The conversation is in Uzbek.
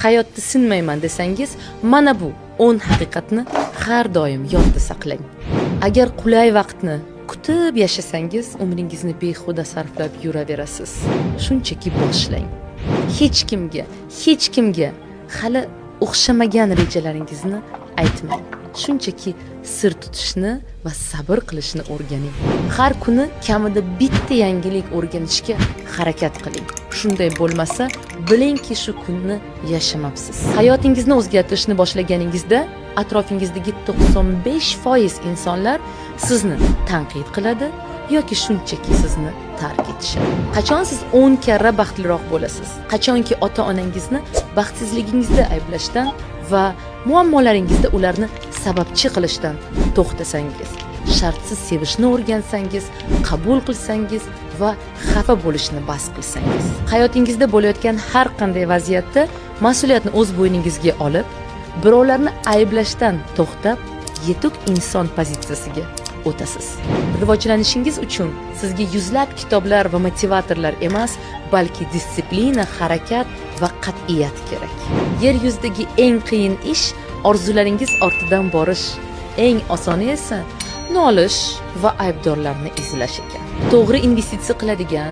hayotda sinmayman desangiz, mana bu 10 haqiqatni har doim yodda saqlang. Agar qulay vaqtni kutib yashasangiz, umringizni behuda sarflab yuraverasiz. Shunchaki boshlang. Hech kimga hali o'xshamagan rejalaringizni aytmang. Shunchaki sir tutishni va sabr qilishni o'rganing. Har kuni kamida bitta yangilik o'rganishga harakat qiling. Shunday bo'lmasa, bilingki shu kunni yashamabsiz. Hayotingizni o'zgartirishni boshlaganingizda atrofingizdagi 95% insonlar sizni tanqid qiladi yoki shunchaki sizni tark etishadi. Qachon siz 10 karra baxtliroq bo'lasiz? Qachonki ota-onangizni baxtsizligingizda ayblashdan va muammolaringizda ularni sababchi qilishdan to'xtasangiz, shartsiz sevishni o'rgansangiz, qabul qilsangiz va xafa bo'lishni bas qilsangiz. Hayotingizda bo'layotgan har qanday vaziyatda mas'uliyatni o'z bo'yningizga olib, birovlarni ayblashdan to'xtab, yetuk inson pozitsiyasiga o'tasiz. Rivojlanishingiz uchun sizga yuzlab kitoblar va motivatorlar emas, balki disiplina, harakat va qat'iyat kerak. Yer yuzidagi eng qiyin ish orzularingiz ortidan borish, eng osoni esa nolish va aybdorlarni izlash ekan. To'g'ri investitsiya qiladigan